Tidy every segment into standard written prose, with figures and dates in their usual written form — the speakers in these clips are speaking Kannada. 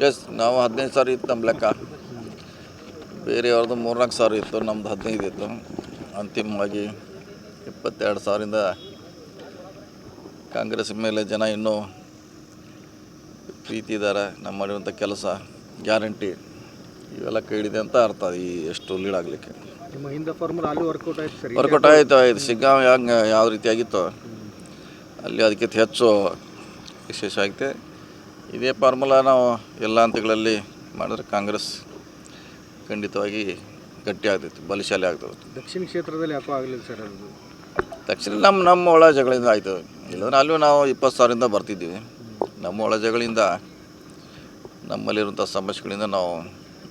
ಎಸ್ ನಾವು 15,000 ಇತ್ತು ನಮ್ಮ ಲೆಕ್ಕ. ಬೇರೆಯವ್ರದ್ದು 3-4 ಇತ್ತು, ನಮ್ಮದು 15 ಇತ್ತು. ಅಂತಿಮವಾಗಿ 22,000ರಿಂದ ಕಾಂಗ್ರೆಸ್ ಮೇಲೆ ಜನ ಇನ್ನೂ ಪ್ರೀತಿ ಇದ್ದಾರೆ. ನಮ್ಮ ಮಾಡಿರುವಂಥ ಕೆಲಸ ಗ್ಯಾರಂಟಿ ಇವೆಲ್ಲ ಕೇಳಿದೆ ಅಂತ ಅರ್ಥ ಈ ಎಷ್ಟು ಲೀಡ್ ಆಗಲಿಕ್ಕೆ. ನಿಮ್ಮ ಹಿಂದೆ ಫಾರ್ಮುಲಾ ಅಲ್ಲಿ ವರ್ಕೌಟ್ ಆಯ್ತು ಸರ್. ವರ್ಕೌಟ್ ಆಯಿತು. ಸಿಗ್ಗಾಂವ್ ಯಾವ ರೀತಿಯಾಗಿತ್ತು ಅಲ್ಲಿ ಅದಕ್ಕಿಂತ ಹೆಚ್ಚು ವಿಶೇಷ ಆಗಿದೆ. ಇದೇ ಫಾರ್ಮುಲಾ ನಾವು ಎಲ್ಲ ಹಂತಗಳಲ್ಲಿ ಮಾಡಿದ್ರೆ ಕಾಂಗ್ರೆಸ್ ಖಂಡಿತವಾಗಿ ಗಟ್ಟಿ ಆಗ್ತೈತಿ, ಬಲಶಾಲಿ ಆಗ್ತದೆ. ದಕ್ಷಿಣ ಕ್ಷೇತ್ರದಲ್ಲಿ ಯಾಕೋ ಆಗಲಿಲ್ಲ ಸರ್ ಅದು. ದಕ್ಷಿಣ ನಮ್ಮ ಒಳ ಜಗಳಿಂದ ಆಯಿತು. ಇಲ್ಲಾಂದ್ರೆ ಅಲ್ಲೂ ನಾವು 20,000ರಿಂದ ಬರ್ತಿದ್ದೀವಿ. ನಮ್ಮ ಒಳ ಜಗಳಿಂದ ನಮ್ಮಲ್ಲಿರುವಂಥ ಸಮಸ್ಯೆಗಳಿಂದ ನಾವು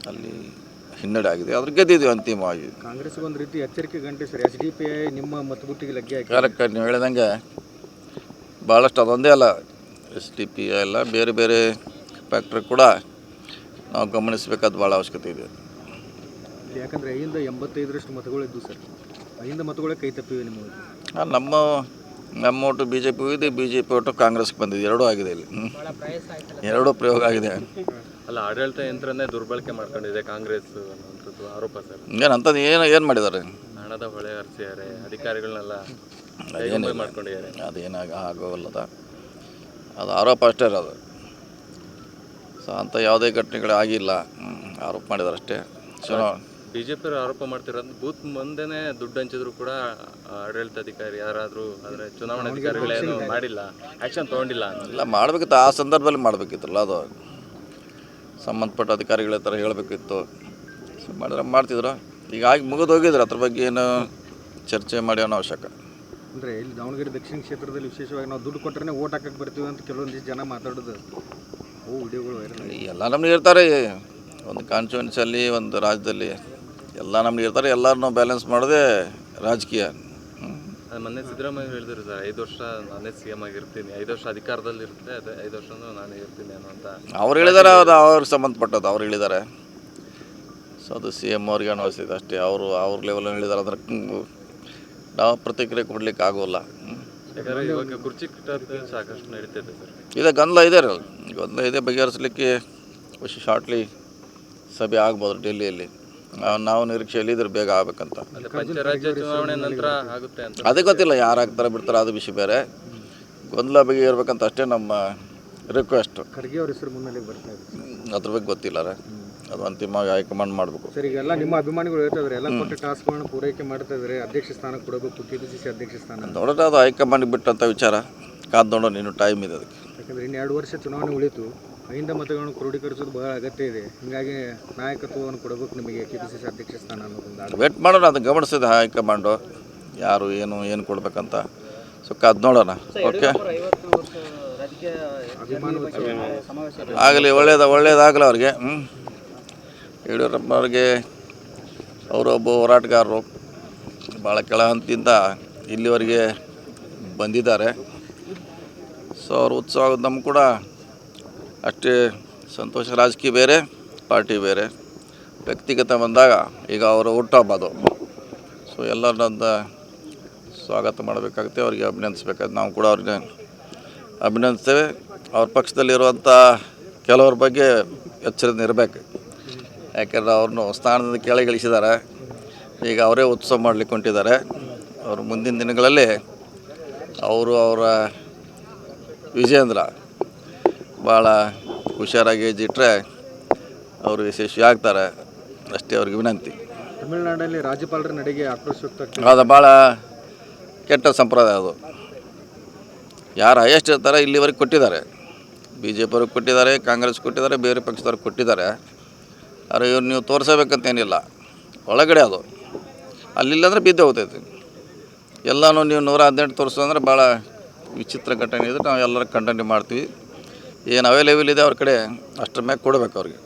ಅಲ್ಲಿ ಹಿನ್ನಡೆ ಆಗಿದೆ, ಅದ್ರ ಗೆದ್ದಿದ್ದೀವಿ ಅಂತಿಮವಾಗಿ. ಕಾಂಗ್ರೆಸ್ಗೆ ಒಂದು ರೀತಿ ಎಚ್ಚರಿಕೆ ಗಂಟೆ ಸರ್. SDP ನಿಮ್ಮ ಮತಗುಟ್ಟಿಗೆ ಲಗ್ಗೆ ಹಾಕಿ. ಕರೆಕ್ಟ್, ನೀವು ಹೇಳಿದಂಗೆ ಭಾಳಷ್ಟು ಅದೊಂದೇ ಅಲ್ಲ, SDP ಎಲ್ಲ ಬೇರೆ ಬೇರೆ ಫ್ಯಾಕ್ಟ್ರಿ ಕೂಡ ನಾವು ಗಮನಿಸಬೇಕಾದ ಭಾಳ ಅವಶ್ಯಕತೆ ಇದೆ. ಯಾಕಂದರೆ 85% ಮತಗಳಿದ್ದು ಸರ್. 5 ಮತಗಳೇ ಕೈ ತಪ್ಪಿವೆ ನಿಮಗೆ. ನಮ್ಮ ಓಟು BJP ಹೋಗಿದೆ, BJP ಓಟು ಕಾಂಗ್ರೆಸ್ಗೆ ಬಂದಿದೆ. ಎರಡೂ ಆಗಿದೆ ಇಲ್ಲಿ, ಎರಡೂ ಪ್ರಯೋಗ ಆಗಿದೆ. ಅಲ್ಲ, ಆಡಳಿತ ಯಂತ್ರನೇ ದುರ್ಬಳಕೆ ಮಾಡ್ಕೊಂಡಿದೆ ಕಾಂಗ್ರೆಸ್ ಅನ್ನುವಂಥದ್ದು ಆರೋಪ ಸರ್. ಅಂಥದ್ದು ಏನು ಮಾಡಿದ್ದಾರೆ? ಹಣದ ಹೊಳೆ ಹರಿಸಿದ್ದಾರೆ, ಅಧಿಕಾರಿಗಳನ್ನೆಲ್ಲ ಮಾಡ್ಕೊಂಡಿದ್ದಾರೆ. ಅದೇನಾಗ ಆಗೋಲ್ಲದ, ಅದು ಆರೋಪ ಅಷ್ಟೇ ಇರೋದು. ಸೊ ಅಂಥ ಯಾವುದೇ ಘಟನೆಗಳು ಆಗಿಲ್ಲ, ಆರೋಪ ಮಾಡಿದ್ದಾರೆ ಅಷ್ಟೇ. BJP ಆರೋಪ ಮಾಡ್ತಿರೋದು ಬೂತ್ ಮುಂದೆನೇ ದುಡ್ಡು ಹಂಚಿದ್ರು ಕೂಡ ಆಡಳಿತಾಧಿಕಾರಿ ಯಾರಾದರೂ ಅಂದರೆ ಚುನಾವಣಾಧಿಕಾರಿಗಳೇನು ಮಾಡಿಲ್ಲ, ಆ್ಯಕ್ಷನ್ ತೊಗೊಂಡಿಲ್ಲ. ಇಲ್ಲ, ಮಾಡಬೇಕಿತ್ತು, ಆ ಸಂದರ್ಭದಲ್ಲಿ ಮಾಡಬೇಕಿತ್ತಲ್ಲ. ಅದು ಸಂಬಂಧಪಟ್ಟ ಅಧಿಕಾರಿಗಳ ಥರ ಹೇಳಬೇಕಿತ್ತು. ಸೊ ಮಾಡಿದ್ರೆ ಮಾಡ್ತಿದ್ರು. ಈಗ ಆಗಿ ಮುಗಿದು ಹೋಗಿದ್ರು, ಅದ್ರ ಬಗ್ಗೆ ಏನು ಚರ್ಚೆ ಮಾಡಿ ಅನ್ನೋ ಅವಶ್ಯಕ. ಅಂದರೆ ಇಲ್ಲಿ ದಾವಣಗೆರೆ ದಕ್ಷಿಣ ಕ್ಷೇತ್ರದಲ್ಲಿ ವಿಶೇಷವಾಗಿ ನಾವು ದುಡ್ಡು ಕೊಟ್ಟರೆ ಓಟ್ ಹಾಕಕ್ಕೆ ಬರ್ತೀವಿ ಅಂತ ಕೆಲವೊಂದಿಷ್ಟು ಜನ ಮಾತಾಡೋದು ವಿಡಿಯೋಗಳು ಎಲ್ಲ ನಮ್ಗೆ ಇರ್ತಾರೆ. ಒಂದು ಕಾನ್ಸ್ಟಿಟ್ಯೂನ್ಸಿಯಲ್ಲಿ, ಒಂದು ರಾಜ್ಯದಲ್ಲಿ ಎಲ್ಲ ನಮ್ಗೆ ಇರ್ತಾರೆ. ಎಲ್ಲರನ್ನೂ ಬ್ಯಾಲೆನ್ಸ್ ಮಾಡೋದೇ ರಾಜಕೀಯ. ಮೊನ್ನೆ ಸಿದ್ದರಾಮಯ್ಯ ಹೇಳಿದ್ರು ಸರ್, 5 ವರ್ಷ ನಾನೇ CM ಆಗಿರ್ತೀನಿ, 5 ವರ್ಷ ಅಧಿಕಾರದಲ್ಲಿ ಇರುತ್ತೆ, ಅದೇ 5 ವರ್ಷ ನಾನೇ ಇರ್ತೀನಿ ಅನ್ನೋಂಥ ಅವ್ರು ಹೇಳಿದ್ದಾರೆ. ಅದು ಅವ್ರಿಗೆ ಸಂಬಂಧಪಟ್ಟದ್ದು ಅವ್ರು ಹೇಳಿದ್ದಾರೆ. ಸೊ ಅದು CM ಅವ್ರಿಗೆ ಅನಿಸ್ತೈತೆ ಅಷ್ಟೇ. ಅವ್ರ ಲೆವೆಲಲ್ಲಿ ಹೇಳಿದ್ದಾರೆ. ಅದರ ನಾವು ಪ್ರತಿಕ್ರಿಯೆ ಕೊಡ್ಲಿಕ್ಕೆ ಆಗೋಲ್ಲ. ಯಾಕಂದರೆ ಇವಾಗ ಕುರ್ಚಿ ಕಿಟ್ಟೋದು ಸಾಕಷ್ಟು ನಡೀತೈತೆ ಸರ್. ಇದೆ, ಗೊಂದಲ ಇದೆ ಬಗೆಹರಿಸಲಿಕ್ಕೆ ಶಾರ್ಟ್ಲಿ ಸಭೆ ಆಗ್ಬೋದು ಡೆಲ್ಲಿಯಲ್ಲಿ. ನಾವು ನಿರೀಕ್ಷೆಯಲ್ಲಿ ಇದ್ರೆ ಬೇಗ ಆಗ್ಬೇಕಂತ. ಪಂಚರಾಜ್ಯ ಚುನಾವಣೆ ನಂತರ ಆಗುತ್ತೆ ಅಂತ ಅದೇ ಗೊತ್ತಿಲ್ಲ, ಯಾರು ಆಗ್ತಾರೆ ಬಿಡ್ತಾರೆ, ಅದು ವಿಷಯ ಬೇರೆ. ಗೊಂದಲ ಬಗೆಹರ್ಬೇಕಂತ ಅಷ್ಟೇ ನಮ್ಮ ರಿಕ್ವೆಸ್ಟ್. ಖರ್ಗೆ ಅವ್ರ ಹೆಸರು ಮುನ್ನೆಲೆಗೆ ಬರ್ತಾ ಇದೆ, ಅದ್ರ ಬಗ್ಗೆ ಗೊತ್ತಿಲ್ಲ. ಅದು ಅಂತಿಮವಾಗಿ ಹೈಕಮಾಂಡ್ ಮಾಡಬೇಕು ಸರ್. ಈಗೆಲ್ಲ ನಿಮ್ಮ ಅಭಿಮಾನಿಗಳು ಹೇಳ್ತಾ ಇದ್ದಾರೆ, ಎಲ್ಲ ಕೊಟ್ಟ ಟಾಸ್ಕ್ಗಳನ್ನು ಪೂರೈಕೆ ಮಾಡ್ತಾ ಇದ್ದಾರೆ, ಅಧ್ಯಕ್ಷ ಸ್ಥಾನ ಕೊಡಬೇಕು, KPCC ಅಧ್ಯಕ್ಷ ಸ್ಥಾನ. ನೋಡೋಣ, ಅದು ಹೈಕಮಾಂಡಿಗೆ ಬಿಟ್ಟಂಥ ವಿಚಾರ. ಕಾದು ನೋಡೋಣ, ಇನ್ನೂ ಟೈಮ್ ಇದೆ ಅದಕ್ಕೆ. ಯಾಕಂದರೆ ಇನ್ನು 2 ವರ್ಷ ಚುನಾವಣೆ ಉಳಿತು. 5 ಮತಗಳನ್ನು ಕ್ರೋಢೀಕರಿಸೋದು ಬಹಳ ಅಗತ್ಯ ಇದೆ. ಹೀಗಾಗಿ ನಾಯಕತ್ವವನ್ನು ಕೊಡಬೇಕು ನಿಮಗೆ KPCC ಅಧ್ಯಕ್ಷ ಸ್ಥಾನ ಅನ್ನೋದೊಂದು. ವೇಟ್ ಮಾಡೋಣ, ಅದು ಗಮನಿಸಿದೆ ಹೈಕಮಾಂಡು ಯಾರು ಏನು ಕೊಡ್ಬೇಕಂತ. ಸೊ ಕಾದು ನೋಡೋಣ. ಓಕೆ, ಆಗಲಿ, ಒಳ್ಳೇದಾಗಲಿ ಅವ್ರಿಗೆ. ಯಡಿಯೂರಪ್ಪನವ್ರಿಗೆ ಅವರೊಬ್ಬ ಹೋರಾಟಗಾರರು, ಭಾಳ ಕೆಳ ಹಂತದಿಂದ ಇಲ್ಲಿವರೆಗೆ ಬಂದಿದ್ದಾರೆ. ಸೊ ಅವ್ರ ಉತ್ಸವ ನಮ್ಗೆ ಕೂಡ ಅಷ್ಟೇ ಸಂತೋಷ. ರಾಜಕೀಯ ಬೇರೆ, ಪಾರ್ಟಿ ಬೇರೆ. ವ್ಯಕ್ತಿಗತ ಬಂದಾಗ ಈಗ ಅವರ ಹುಟ್ಟುಹಬ್ಬ ಅದು. ಸೊ ಎಲ್ಲರನ್ನ ಸ್ವಾಗತ ಮಾಡಬೇಕಾಗುತ್ತೆ, ಅವರಿಗೆ ಅಭಿನಂದಿಸ್ಬೇಕಾಗುತ್ತೆ. ನಾವು ಕೂಡ ಅವ್ರಿಗೆ ಅಭಿನಂದಿಸ್ತೇವೆ. ಅವ್ರ ಪಕ್ಷದಲ್ಲಿರುವಂಥ ಕೆಲವ್ರ ಬಗ್ಗೆ ಎಚ್ಚರಿಕೆ ಇರಬೇಕು. ಯಾಕೆಂದರೆ ಅವ್ರನ್ನು ಸ್ಥಾನದಿಂದ ಕೆಳಗಿಳಿಸಿದ್ದಾರೆ. ಈಗ ಅವರೇ ಉತ್ಸವ ಮಾಡಲಿಕ್ಕೆ ಹೊಂಟಿದ್ದಾರೆ. ಅವರು ಮುಂದಿನ ದಿನಗಳಲ್ಲಿ ಅವರ ವಿಜೇಂದ್ರ ಭಾಳ ಹುಷಾರಾಗಿ ಹೆಜ್ಜಿಟ್ರೆ ಅವರು ಯಶಸ್ವಿ ಆಗ್ತಾರೆ ಅಷ್ಟೇ. ಅವ್ರಿಗೆ ವಿನಂತಿ. ತಮಿಳುನಾಡಲ್ಲಿ ರಾಜ್ಯಪಾಲರ ನಡೆಗೆ ಆಕ್ರೋಶ ವ್ಯಕ್ತ. ಅದು ಭಾಳ ಕೆಟ್ಟ ಸಂಪ್ರದಾಯ. ಅದು ಯಾರು ಹೈಯೆಸ್ಟ್ ಇರ್ತಾರೆ ಇಲ್ಲಿವರೆಗೆ ಕೊಟ್ಟಿದ್ದಾರೆ. BJP ಅವ್ರಿಗೆ ಕೊಟ್ಟಿದ್ದಾರೆ, ಕಾಂಗ್ರೆಸ್ ಕೊಟ್ಟಿದ್ದಾರೆ, ಬೇರೆ ಪಕ್ಷದವ್ರಿಗೆ ಕೊಟ್ಟಿದ್ದಾರೆ. ಆದರೆ ಇವ್ರು ನೀವು ತೋರಿಸಬೇಕಂತೇನಿಲ್ಲ, ಒಳಗಡೆ ಅದು. ಅಲ್ಲಿಲ್ಲಾಂದರೆ ಬಿದ್ದೆ ಹೋಗ್ತೈತಿ. ಎಲ್ಲನೂ ನೀವು 118 ತೋರಿಸೋದಂದ್ರೆ ಭಾಳ ವಿಚಿತ್ರ ಘಟನೆ ಇದೆ. ನಾವು ಎಲ್ಲರೂ ಕಂಟೆಂಟ್ ಮಾಡ್ತೀವಿ. ಏನು ಅವೈಲೇಬಲ್ ಇದೆ ಅವ್ರ ಕಡೆ ಅಷ್ಟರ ಮ್ಯಾಗೆ ಕೊಡಬೇಕು ಅವ್ರಿಗೆ.